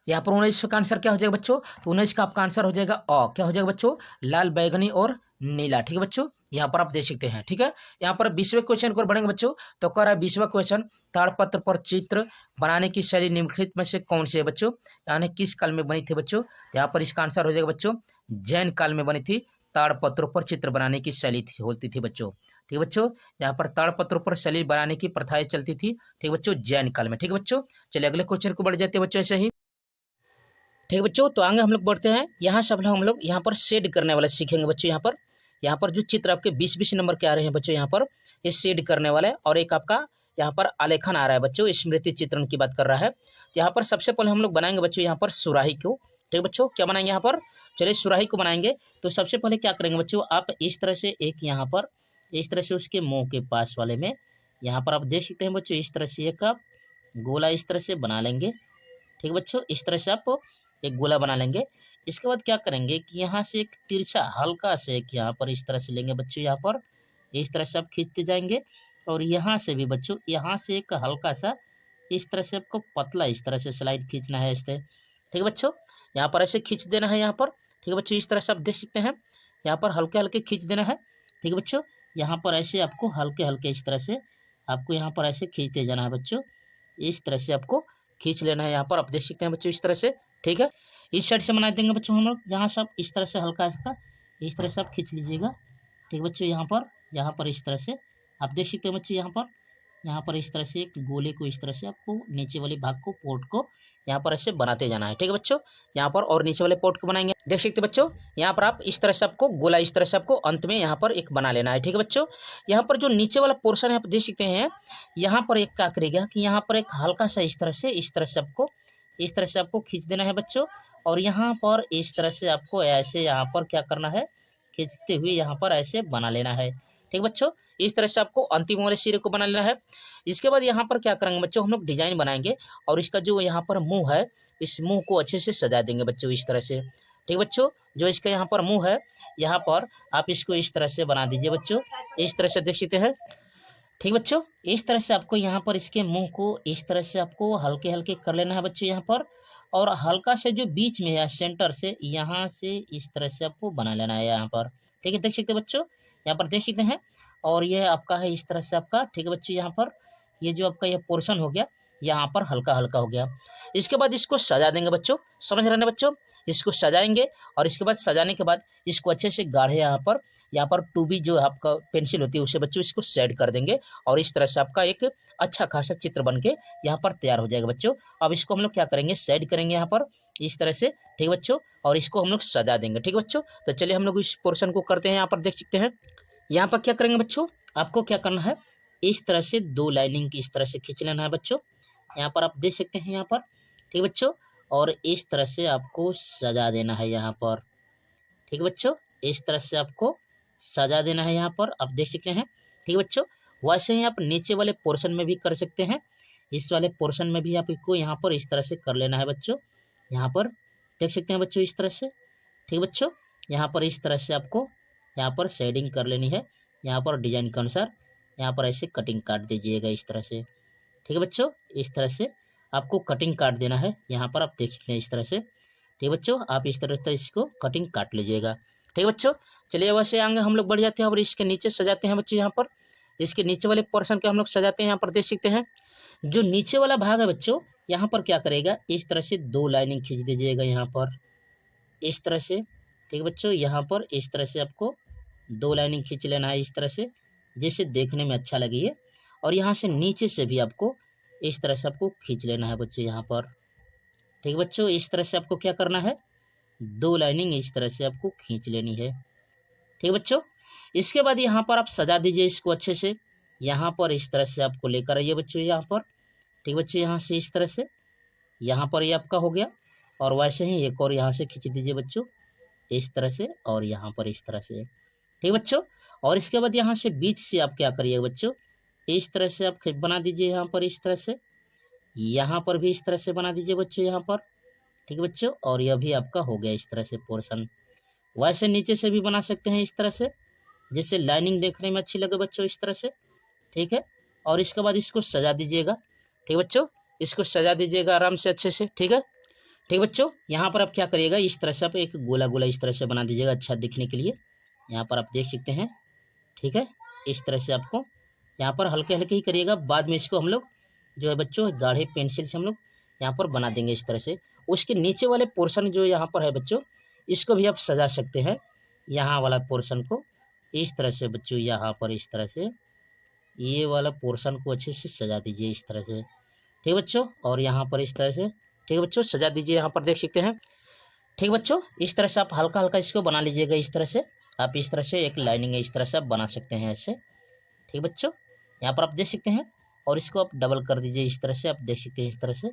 Speaker 1: यहाँ पर 19 का आंसर क्या हो जाएगा बच्चों, तो 19 का आपका आंसर हो जाएगा अ। क्या हो जाएगा बच्चों, लाल बैगनी और नीला। ठीक है बच्चों, यहाँ पर आप देख सकते हैं। ठीक है, यहाँ पर 20वें क्वेश्चन को बढ़ेंगे बच्चों। तो कह रहा है 20वां क्वेश्चन, ताड़पत्र पर चित्र बनाने की शैली निम्नलिखित में से कौन सी है बच्चों, यानी किस काल में बनी थी बच्चों। यहाँ पर इसका आंसर हो जाएगा बच्चों, जैन काल में बनी थी ताड़पत्रों पर चित्र बनाने की शैली होती थी बच्चों। ठीक है बच्चों, यहाँ पर ताड़पत्रों पर शैली बनाने की प्रथाएं चलती थी। ठीक है बच्चों, जैन काल में। ठीक है बच्चों, चलिए अगले क्वेश्चन को बढ़ जाते हैं बच्चों ऐसे ही। ठीक है बच्चों, तो आगे हम लोग बढ़ते हैं। यहाँ सब हम लोग यहाँ पर शेड करने वाला सीखेंगे बच्चों। यहाँ पर जो चित्र आपके 20-20 नंबर के आ रहे हैं बच्चों, यहाँ पर ये शेड करने वाला है। और एक आपका यहाँ पर आलेखन आ रहा है बच्चों, स्मृति चित्रण की बात कर रहा है। यहाँ पर सबसे पहले हम लोग बनाएंगे बच्चों यहाँ पर सुराही को। ठीक है बच्चों, क्या बनाएंगे यहाँ पर, चलिए सुराही को बनाएंगे। तो सबसे पहले क्या करेंगे बच्चों, आप इस तरह से एक यहाँ पर इस तरह से उसके मुंह के पास वाले में यहाँ पर आप देख सकते हैं बच्चों, इस तरह से एक आप गोला इस तरह से बना लेंगे। ठीक है बच्चों, इस तरह से आप एक गोला बना लेंगे। इसके बाद क्या करेंगे कि यहाँ से एक तिरछा हल्का से एक यहाँ पर इस तरह से लेंगे बच्चों, यहाँ पर इस तरह से आप खींचते जाएंगे। और यहाँ से भी बच्चों, यहाँ से एक हल्का सा इस तरह से आपको पतला इस तरह से स्लाइड खींचना है इससे। ठीक है बच्चों, यहाँ पर ऐसे खींच देना है यहाँ पर। ठीक है बच्चों, इस तरह से आप देख सकते हैं, यहाँ पर हल्के हल्के खींच देना है। ठीक है बच्चों, यहाँ पर ऐसे आपको हल्के हल्के इस तरह से आपको यहाँ पर ऐसे खींचते जाना है बच्चों। इस तरह से आपको खींच लेना है, यहाँ पर आप देख सकते हैं बच्चों इस तरह से। ठीक है, इस साइड से बना देंगे बच्चों हम लोग, यहाँ से आप इस तरह से हल्का हल्का इस तरह से आप खींच लीजिएगा। ठीक है बच्चों, यहाँ पर इस तरह से आप देख सकते हैं बच्चों, यहाँ पर यहाँ पर इस तरह से एक गोले को इस तरह से आपको नीचे वाले भाग को पोर्ट को यहाँ पर ऐसे बनाते जाना है। ठीक है बच्चों, यहाँ पर और नीचे वाले पोर्ट को बनाएंगे। देख सकते बच्चों, यहाँ पर आप इस तरह से आपको गोला इस तरह से आपको अंत में यहाँ पर एक बना लेना है। ठीक है बच्चों, यहाँ पर जो नीचे वाला पोर्शन है आप देख सकते हैं, यहाँ पर एक क्या करेगा कि यहाँ पर एक हल्का सा इस तरह से आपको इस तरह से आपको खींच देना है बच्चों। और यहाँ पर इस तरह से आपको ऐसे यहाँ पर क्या करना है, खींचते हुए यहाँ पर ऐसे बना लेना है। ठीक बच्चों, इस तरह से आपको अंतिम वाले सिरे को बना लेना है। इसके बाद यहाँ पर क्या करेंगे बच्चों, हम लोग डिजाइन बनाएंगे और इसका जो यहाँ पर मुंह है, इस मुंह को अच्छे से सजा देंगे बच्चों इस तरह से। ठीक बच्चों, जो इसका यहाँ पर मुंह है, यहाँ पर आप इसको इस तरह से बना दीजिए बच्चों, इस तरह से देख सकते हैं। ठीक बच्चों, इस तरह से आपको यहाँ पर इसके मुंह को इस तरह से आपको हल्के हल्के कर लेना है बच्चों यहाँ पर। और हल्का से जो बीच में है सेंटर से, यहाँ से इस तरह से आपको बना लेना है यहाँ पर। ठीक है, देख सकते हैं बच्चों, यहाँ पर देख सकते हैं। और ये आपका है इस तरह से आपका। ठीक है बच्चों, यहाँ पर ये जो आपका ये पोर्शन हो गया, यहाँ पर हल्का हल्का हो गया। इसके बाद इसको सजा देंगे बच्चों, समझ रहे हैं ना बच्चों। इसको सजाएंगे और इसके बाद सजाने के बाद इसको अच्छे से गाढ़े यहाँ पर 2B जो आपका पेंसिल होती है उसे बच्चों इसको सेट कर देंगे और इस तरह से आपका एक अच्छा खासा चित्र बन के यहाँ पर तैयार हो जाएगा बच्चों। अब इसको हम लोग क्या करेंगे, सेट करेंगे यहाँ पर इस तरह से। ठीक बच्चों, और इसको हम लोग सजा देंगे। ठीक बच्चों, तो चलिए हम लोग इस पोर्शन को करते हैं। यहाँ पर देख सकते हैं, यहाँ पर क्या करेंगे बच्चों, आपको क्या करना है, इस तरह से 2 लाइनिंग इस तरह से खींच लेना है बच्चों। यहाँ पर आप देख सकते हैं यहाँ पर। ठीक बच्चों, और इस तरह से आपको सजा देना है यहाँ पर। ठीक बच्चों, इस तरह से आपको सजा देना है यहाँ पर, आप देख सकते हैं। ठीक बच्चों, वैसे ही आप नीचे वाले पोर्शन में भी कर सकते हैं। इस वाले पोर्शन में भी आपको यहाँ पर इस तरह से कर लेना है बच्चों। यहाँ पर देख सकते हैं बच्चों इस तरह से। ठीक बच्चों, यहाँ पर इस तरह से आपको यहाँ पर शेडिंग कर लेनी है। यहाँ पर डिजाइन के अनुसार यहाँ पर ऐसे कटिंग काट दीजिएगा इस तरह से। ठीक है बच्चों, इस तरह से आपको कटिंग काट देना है। यहाँ पर आप देख सकते हैं इस तरह से। ठीक बच्चों, आप इस तरह से इसको कटिंग काट लीजिएगा। ठीक बच्चों, चलिए वैसे आगे हम लोग बढ़ जाते हैं और इसके नीचे सजाते हैं बच्चों। यहाँ पर इसके नीचे वाले पोर्शन के हम लोग सजाते हैं। यहाँ पर देख सकते हैं, जो नीचे वाला भाग है बच्चों, यहाँ पर क्या करेगा, इस तरह से 2 लाइनिंग खींच दीजिएगा यहाँ पर इस तरह से। ठीक बच्चों, यहाँ पर इस तरह से आपको 2 लाइनिंग खींच लेना है इस तरह से, जिससे देखने में अच्छा लगे ये। और यहाँ से नीचे से भी आपको इस तरह से आपको खींच लेना है बच्चों यहाँ पर। ठीक बच्चों, इस तरह से आपको क्या करना है, 2 लाइनिंग इस तरह से आपको खींच लेनी है। ठीक बच्चों, इसके बाद यहाँ पर आप सजा दीजिए इसको अच्छे से। यहाँ पर इस तरह से आपको लेकर आइए बच्चों यहाँ पर। ठीक बच्चों, यहाँ से इस तरह से, यहाँ पर ये आपका हो गया। और वैसे ही एक और यहाँ से खींच दीजिए बच्चों इस तरह से, और यहाँ पर इस तरह से। ठीक बच्चों, और इसके बाद यहाँ से बीच से आप क्या करिएगा बच्चों, इस तरह से आप बना दीजिए यहाँ पर इस तरह से। यहाँ पर भी इस तरह से बना दीजिए बच्चों यहाँ पर। ठीक बच्चों, और यह भी आपका हो गया इस तरह से पोर्शन। वैसे नीचे से भी बना सकते हैं इस तरह से, जिससे लाइनिंग देखने में अच्छी लगे बच्चों इस तरह से। ठीक है, और इसके बाद इसको सजा दीजिएगा। ठीक बच्चों, इसको सजा दीजिएगा आराम से अच्छे से। ठीक है, ठीक बच्चों, यहाँ पर आप क्या करिएगा, इस तरह से आप एक गोला गोला इस तरह से बना दीजिएगा अच्छा दिखने के लिए। यहाँ पर आप देख सकते हैं। ठीक है, इस तरह से आपको यहाँ पर हल्के हल्के ही करिएगा, बाद में इसको हम लोग जो है बच्चों गाढ़े पेंसिल से हम लोग यहाँ पर बना देंगे इस तरह से। उसके नीचे वाले पोर्शन जो यहाँ पर है बच्चों, इसको भी आप सजा सकते हैं। यहाँ वाला पोर्शन को इस तरह से बच्चों, यहाँ पर इस तरह से ये वाला पोर्शन को अच्छे से सजा दीजिए इस तरह से। ठीक बच्चों, और यहाँ पर इस तरह से। ठीक बच्चों, सजा दीजिए, यहाँ पर देख सकते हैं। ठीक बच्चों, इस तरह से आप हल्का हल्का इसको बना लीजिएगा इस तरह से। आप इस तरह से एक लाइनिंग है इस तरह से आप बना सकते हैं ऐसे। ठीक बच्चों, यहाँ पर आप देख सकते हैं, और इसको आप डबल कर दीजिए इस तरह से, आप देख सकते हैं इस तरह से।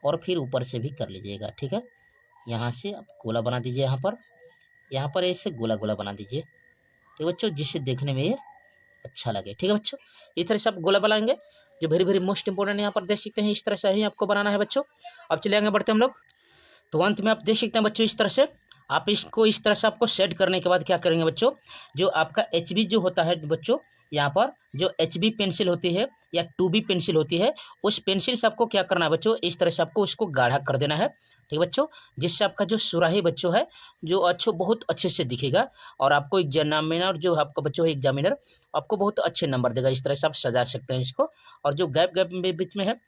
Speaker 1: और फिर ऊपर से भी कर लीजिएगा। ठीक है, यहाँ से आप गोला बना दीजिए यहाँ पर ऐसे गोला गोला बना दीजिए। ठीक बच्चों, जिससे देखने में ये अच्छा लगे। ठीक है बच्चों, इस तरह से आप गोला बनाएंगे, जो वेरी वेरी मोस्ट इंपोर्टेंट यहाँ पर देख सकते हैं। इस तरह से ही आपको बनाना है बच्चों। अब चलिए आगे बढ़ते हैं हम लोग। तो अंत में आप देख सकते हैं बच्चों इस तरह से आप इसको इस तरह से आपको सेट करने के बाद क्या करेंगे बच्चों, जो आपका HB जो होता है बच्चों, यहाँ पर जो HB पेंसिल होती है या 2B पेंसिल होती है, उस पेंसिल से आपको क्या करना है बच्चों, इस तरह से आपको उसको गाढ़ा कर देना है। ठीक बच्चों, जिससे आपका जो सुराही बच्चों है जो बहुत अच्छे से दिखेगा, और आपको एग्जामिनर जो आपका बच्चों है एग्जामिनर आपको बहुत अच्छे नंबर देगा। इस तरह से आप सजा सकते हैं इसको। और जो गैप गैप में बीच में है,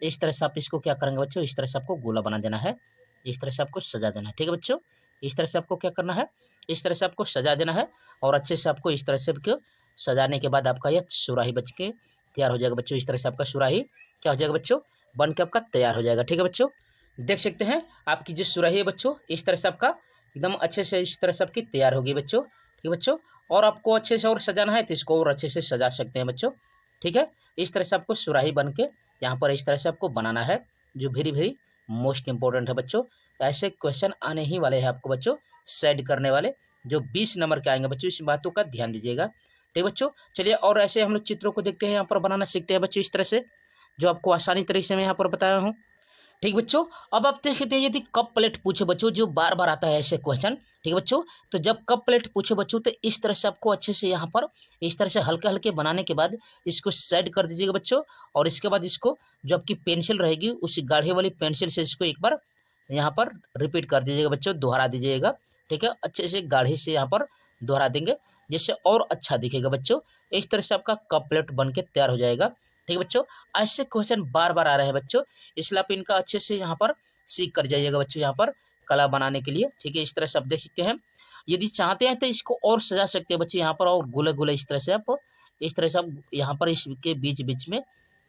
Speaker 1: इस तरह से आप इसको क्या करेंगे बच्चों, इस तरह से आपको गोला बना देना है, इस तरह से आपको सजा देना है। ठीक है बच्चों, इस तरह से आपको क्या करना है, इस तरह से आपको सजा देना है। और अच्छे से आपको इस तरह से सजाने के बाद आपका यह सुराही बच के तैयार हो जाएगा बच्चों। इस तरह से आपका सुराही क्या हो जाएगा बच्चों, बन के आपका तैयार हो जाएगा। ठीक है बच्चों, देख सकते हैं आपकी जो सुराही है बच्चों, इस तरह से आपका एकदम अच्छे से इस तरह से आपकी तैयार होगी बच्चों। ठीक है बच्चों, और आपको अच्छे से और सजाना है तो इसको और अच्छे से सजा सकते हैं बच्चों। ठीक है, इस तरह से आपको सुराही बन के यहाँ पर इस तरह से आपको बनाना है, जो वेरी वेरी मोस्ट इंपॉर्टेंट है बच्चों। ऐसे क्वेश्चन आने ही वाले हैं आपको बच्चों, सेट करने वाले, जो 20 नंबर के आएंगे बच्चों। इस बातों का ध्यान दीजिएगा। ठीक बच्चों, चलिए और ऐसे हम लोग चित्रों को देखते हैं, यहाँ पर बनाना सीखते हैं बच्चों इस तरह से, जो आपको आसानी तरीके से मैं यहाँ पर बताया हूँ। ठीक बच्चों, अब आप देखते हैं यदि कप प्लेट पूछे बच्चों, जो बार बार आता है ऐसे क्वेश्चन। ठीक है बच्चों, तो जब कप प्लेट पूछे बच्चों तो इस तरह से आपको अच्छे से यहाँ पर इस तरह से हल्के हल्के बनाने के बाद इसको सेट कर दीजिएगा बच्चों। और इसके बाद इसको जो आपकी पेंसिल रहेगी उस गाढ़े वाली पेंसिल से इसको एक बार यहाँ पर रिपीट कर दीजिएगा बच्चों, दोहरा दीजिएगा। ठीक है, अच्छे से गाढ़े से यहाँ पर दोहरा देंगे, जिससे और अच्छा दिखेगा बच्चों। इस तरह से आपका कप प्लेट बन के तैयार हो जाएगा। ठीक है बच्चों, ऐसे क्वेश्चन बार बार आ रहे हैं बच्चों, इसलिए आप इनका अच्छे से यहाँ पर सीख कर जाइएगा बच्चों, यहाँ पर कला बनाने के लिए। ठीक है, इस तरह से आप देख सकते हैं। यदि चाहते हैं तो इसको और सजा सकते हैं बच्चों, यहाँ पर और गोले गोले इस तरह से आप यहाँ पर इसके बीच बीच में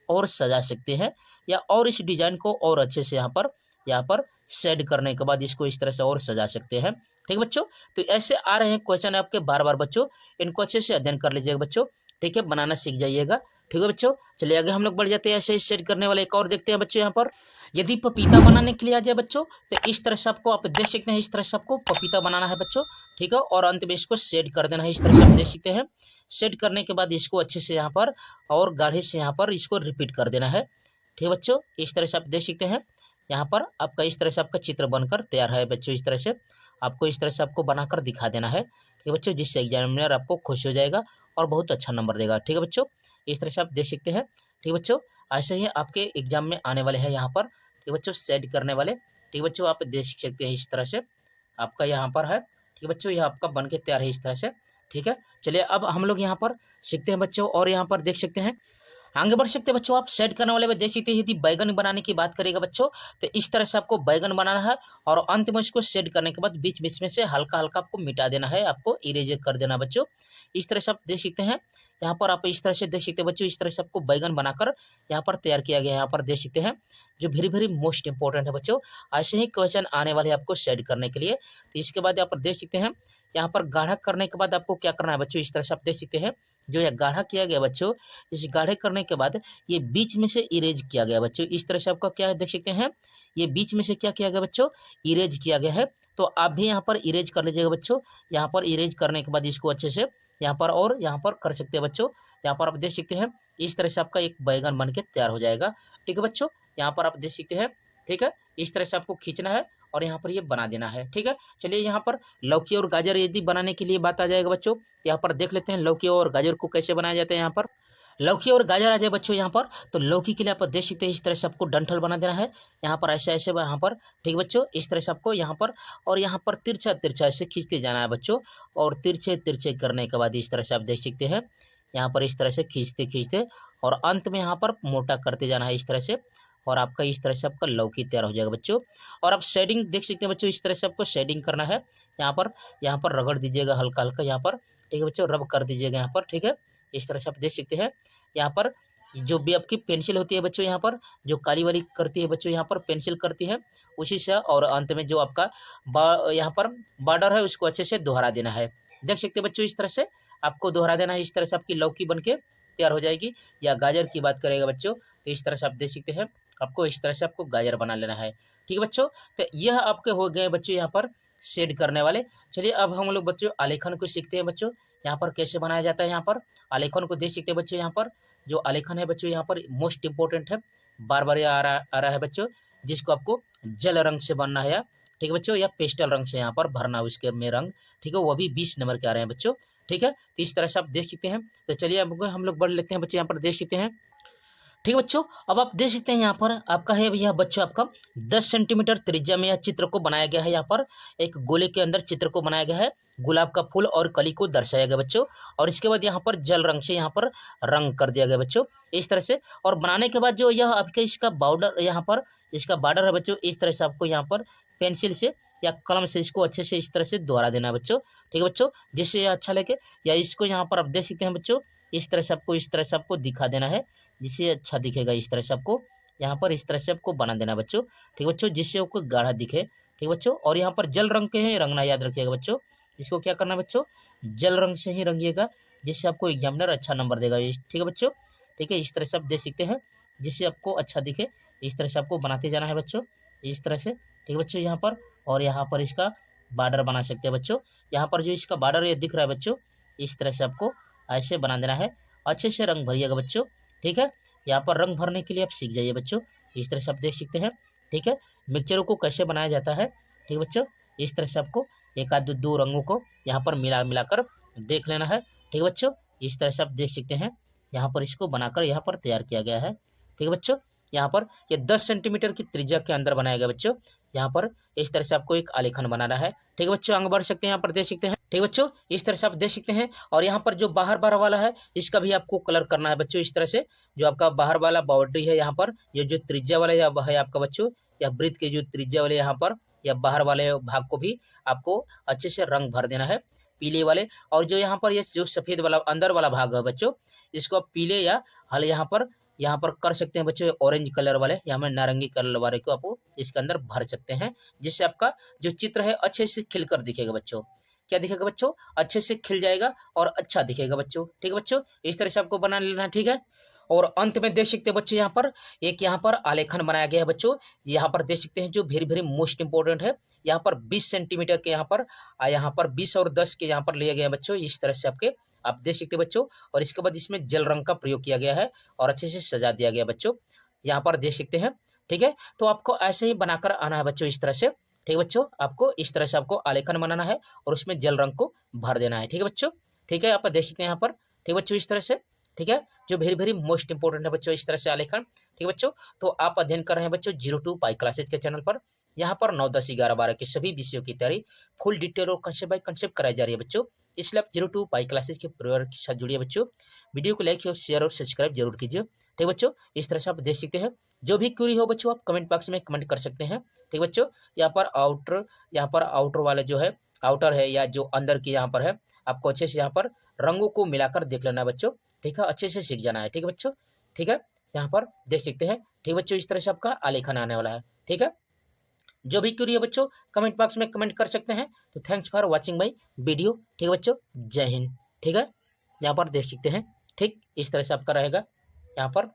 Speaker 1: और सजा सकते हैं, या और इस डिजाइन को और अच्छे से यहाँ पर सेट करने के बाद इसको इस तरह से और सजा सकते हैं। ठीक है बच्चों, तो ऐसे आ रहे हैं क्वेश्चन आपके बार बार बच्चों, इनको अच्छे से अध्ययन कर लीजिएगा बच्चों। ठीक है, बनाना सीख जाइएगा। ठीक है बच्चों, चलिए आगे हम लोग बढ़ जाते हैं। ऐसे सेट करने वाले एक और देखते हैं बच्चों। यहाँ पर यदि पपीता बनाने के लिए आ जाए बच्चों, तो इस तरह से आपको आप देख सकते हैं, इस तरह से आपको पपीता बनाना है बच्चों। ठीक है, और अंत में इसको सेट कर देना है, इस तरह से आप देख सकते हैं। सेट करने के बाद इसको अच्छे से यहाँ पर और गाढ़े से यहाँ पर इसको रिपीट कर देना है। ठीक है बच्चों, इस तरह से आप देख सकते हैं। यहाँ पर आपका इस तरह से आपका चित्र बनकर तैयार है बच्चों। इस तरह से आपको इस तरह से आपको बनाकर दिखा देना है। ठीक है बच्चों, जिससे एग्जामिनर आपको खुश हो जाएगा और बहुत अच्छा नंबर देगा। ठीक है बच्चों, इस तरह से आप देख सकते हैं। ठीक है बच्चों, ऐसे ही आपके एग्जाम में आने वाले हैं यहाँ पर। ठीक है बच्चों, सेट करने वाले। ठीक है बच्चों, आप देख सकते हैं इस तरह से आपका यहाँ पर है। ठीक है बच्चों, यह आपका बन के तैयार है इस तरह से। ठीक है, चलिए अब हम लोग यहाँ पर सीखते हैं बच्चों, और यहाँ पर देख सकते हैं आगे बढ़ सकते हैं बच्चों। आप सेट करने वाले में देख सकते हैं, यदि बैगन बनाने की बात करेगा बच्चों, तो इस तरह से आपको बैगन बनाना है, और अंत में इसको सेट करने के बाद बीच बीच में से हल्का हल्का आपको मिटा देना है, आपको इरेज कर देना बच्चों। इस तरह से आप देख सकते हैं। यहाँ पर आप इस तरह से देख सकते हैं बच्चों, इस तरह से आपको बैगन बनाकर यहाँ पर तैयार किया गया है। यहाँ पर देख सकते हैं, जो वेरी वेरी मोस्ट इंपॉर्टेंट है बच्चों। ऐसे ही क्वेश्चन आने वाले हैं आपको सेट करने के लिए। तो इसके बाद यहाँ पर देख सकते हैं, यहाँ पर गाढ़ा करने के बाद आपको क्या करना है बच्चों, इस तरह से आप देख सकते हैं। जो यह गाढ़ा किया गया बच्चों, इस गाढ़े करने के बाद ये बीच में से इरेज किया गया बच्चों। इस तरह से आपका क्या है देख सकते हैं, ये बीच में से क्या किया गया बच्चों, इरेज किया गया है। तो आप भी यहाँ पर इरेज कर लीजिएगा बच्चों। यहाँ पर इरेज करने के बाद इसको अच्छे से यहाँ पर और यहाँ पर कर सकते हैं बच्चों। यहाँ पर आप देख सकते हैं, इस तरह से आपका एक बैगन बन के तैयार हो जाएगा। ठीक है बच्चों, यहाँ पर आप देख सकते हैं। ठीक है, इस तरह से आपको खींचना है और यहाँ पर ये बना देना है। ठीक है, चलिए यहाँ पर लौकी और गाजर यदि बनाने के लिए बात आ जाएगा बच्चों, यहाँ पर देख लेते हैं लौकी और गाजर को कैसे बनाया जाता है। यहाँ पर लौकी और गाजर आ जाए बच्चों यहाँ पर, तो लौकी के लिए आप देख सकते हैं, इस तरह से आपको डंठल बना देना है। यहाँ पर ऐसे ऐसे यहाँ पर, ठीक बच्चों, इस तरह से आपको यहाँ पर और यहाँ पर तिरछा तिरछा ऐसे खींचते जाना है बच्चों। और तिरछे तिरछे करने के बाद इस तरह से आप देख सकते हैं, यहाँ पर इस तरह से खींचते खींचते और अंत में यहाँ पर मोटा करते जाना है इस तरह से, और आपका इस तरह से आपका लौकी तैयार हो जाएगा बच्चों। और आप शेडिंग देख सकते हैं बच्चों, इस तरह से आपको शेडिंग करना है। यहाँ पर रगड़ दीजिएगा हल्का हल्का यहाँ पर। ठीक है बच्चों, रब कर दीजिएगा यहाँ पर। ठीक है, इस तरह से आप देख सकते हैं। यहाँ पर जो भी आपकी पेंसिल होती है बच्चों, यहाँ पर जो काली वाली करती है बच्चों, यहाँ पर पेंसिल करती है उसी से, और अंत में जो आपका यहाँ पर बॉर्डर है उसको अच्छे से दोहरा देना है। देख सकते हैं बच्चों, इस तरह से आपको दोहरा देना है। इस तरह से आपकी लौकी बनके तैयार हो जाएगी। या गाजर की बात करेगा बच्चों, तो इस तरह से आप देख सकते हैं, आपको इस तरह से आपको गाजर बना लेना है। ठीक है बच्चों, तो यह आपके हो गए बच्चों यहाँ पर शेड करने वाले। चलिए अब हम लोग बच्चों आलेखन को सीखते हैं बच्चों, यहाँ पर कैसे बनाया जाता है। यहाँ पर आलेखन को देख सकते हैं बच्चों। यहाँ पर जो आलेखन है बच्चों, यहाँ पर मोस्ट इंपॉर्टेंट है, बार बार आ रहा है बच्चों, जिसको आपको जल रंग से बनना है। ठीक है बच्चों, या पेस्टल रंग से यहाँ पर भरना है उसके में रंग। ठीक है, वो भी 20 नंबर के आ रहे हैं बच्चों। ठीक है, तो इस तरह से आप देख सकते हैं। तो चलिए अब हम लोग बढ़ लेते हैं बच्चों, यहाँ पर देख सकते हैं। ठीक है बच्चों, अब आप देख सकते हैं यहाँ पर आपका है यह बच्चों आपका 10 सेंटीमीटर त्रिज्या में यह चित्र को बनाया गया है। यहाँ पर एक गोले के अंदर चित्र को बनाया गया है, गुलाब का फूल और कली को दर्शाया गया बच्चों। और इसके बाद यहाँ पर जल रंग से यहाँ पर रंग कर दिया गया बच्चों, इस तरह से। और बनाने के बाद जो यह आपके इसका बॉर्डर, यहाँ पर इसका बॉर्डर है बच्चों, इस तरह से आपको यहाँ पर पेंसिल से या कलम से इसको अच्छे से इस तरह से दोहरा देना है बच्चों। ठीक है बच्चों, जिससे यह अच्छा लगे। या इसको यहाँ पर आप देख सकते हैं बच्चों, इस तरह से आपको दिखा देना है, जिससे अच्छा दिखेगा। इस तरह से आपको यहाँ पर इस तरह से आपको बना देना बच्चों, ठीक बच्चों, जिससे आपको गाढ़ा दिखे, ठीक बच्चों। और यहाँ पर जल रंग के हैं रंगना याद रखिएगा बच्चों। इसको क्या करना बच्चों, जल रंग से ही रंगिएगा, जिससे आपको एग्जामिनर अच्छा नंबर देगा, ठीक है बच्चों। ठीक है, इस तरह से आप देख सकते हैं, जिससे आपको अच्छा दिखे। इस तरह से आपको बनाते जाना है बच्चों, इस तरह से, ठीक है बच्चों। यहाँ पर और यहाँ पर इसका बॉर्डर बना सकते हैं बच्चों। यहाँ पर जो इसका बॉर्डर ये दिख रहा है बच्चों, इस तरह से आपको ऐसे बना देना है। अच्छे से रंग भरिएगा बच्चों, ठीक है। यहाँ पर रंग भरने के लिए आप सीख जाइए बच्चों, इस तरह से आप देख सकते हैं, ठीक है। मिक्सचरों को कैसे बनाया जाता है, ठीक बच्चों। इस तरह से आपको एक आध दो रंगों को यहाँ पर मिलाकर देख लेना है, ठीक है बच्चों। इस तरह से आप देख सकते हैं, यहाँ पर इसको बनाकर यहाँ पर तैयार किया गया है, ठीक है बच्चों। यहाँ पर ये 10 सेंटीमीटर की त्रिज्या के अंदर बनाया गया बच्चों। यहाँ पर इस तरह से आपको एक आलेखन बनाना है, ठीक है बच्चों। आगे बढ़ सकते हैं, यहाँ पर देख सकते हैं, ठीक बच्चों, इस तरह से आप देख सकते हैं। और यहाँ पर जो बाहर वाला है, इसका भी आपको कलर करना है बच्चों। इस तरह से जो आपका बाहर वाला बाउंड्री है, यहाँ पर ये जो त्रिज्या वाला है आपका बच्चों, या वृत्त के जो त्रिज्या वाले यहाँ पर या बाहर वाले भाग को भी आपको अच्छे से रंग भर देना है, पीले वाले। और जो यहाँ पर ये जो सफेद वाला अंदर वाला भाग है बच्चों, इसको आप पीले या हल यहाँ पर कर सकते हैं बच्चों। ऑरेंज कलर वाले या में नारंगी कलर वाले को आपको इसके अंदर भर सकते हैं, जिससे आपका जो चित्र है अच्छे से खिलकर दिखेगा बच्चों। क्या दिखेगा बच्चों, अच्छे से खिल जाएगा और अच्छा दिखेगा बच्चों, ठीक है बच्चों। इस तरह से आपको बना लेना है, ठीक है। और अंत में देख सकते हैं बच्चों, यहाँ पर आलेखन बनाया गया है बच्चों। यहाँ पर देख सकते हैं, जो वेरी वेरी मोस्ट इंपोर्टेंट है, यहाँ पर 20 सेंटीमीटर के यहाँ पर 20 और 10 के यहाँ पर लिए गए हैं बच्चों। इस तरह से आपके आप देख सकते हैं बच्चों। और इसके बाद इसमें जल रंग का प्रयोग किया गया है और अच्छे से सजा दिया गया बच्चों, यहाँ पर देख सकते हैं, ठीक है। तो आपको ऐसे ही बनाकर आना है बच्चों, इस तरह से, ठीक है बच्चों। आपको इस तरह से आपको आलेखन बनाना है और उसमें जल रंग को भर देना है, ठीक है बच्चों। ठीक है, आप देख सकते हैं यहाँ पर, ठीक बच्चों, इस तरह से, ठीक है। जो वेरी वेरी मोस्ट इंपोर्टेंट है बच्चों, इस तरह से आलेखन, ठीक है बच्चों। तो आप अध्ययन कर रहे हैं बच्चों 02 पाई क्लासेज के चैनल पर। यहाँ पर 9, 10, 11, 12 के सभी विषयों की तैयारी फुल डिटेल और कंसेप्ट बाय कंसेप्ट कराई जा रही है बच्चों। इसलिए आप 02 पाई क्लासेज के परिवार के साथ जुड़िए बच्चों। वीडियो को लाइक और शेयर और सब्सक्राइब जरूर कीजिए, ठीक बच्चों। इस तरह से आप देख सकते हैं, जो भी क्वेरी हो बच्चों आप कमेंट बॉक्स में कमेंट कर सकते हैं, ठीक बच्चों। यहाँ पर आउटर वाले जो है, आउटर है या जो अंदर की यहाँ पर है, आपको अच्छे से यहाँ पर रंगों को मिलाकर देख लेना है बच्चों, ठीक है। अच्छे से सीख जाना है, ठीक है बच्चों, ठीक है। यहाँ पर देख सकते हैं, ठीक बच्चों, इस तरह से आपका आलेखन आने वाला है, ठीक है। जो भी क्वेरी है बच्चों कमेंट बॉक्स में कमेंट कर सकते हैं। तो thanks for watching my video, ठीक है बच्चों, जय हिंद, ठीक है। यहाँ पर देख सकते हैं, ठीक इस तरह से आपका रहेगा यहाँ पर।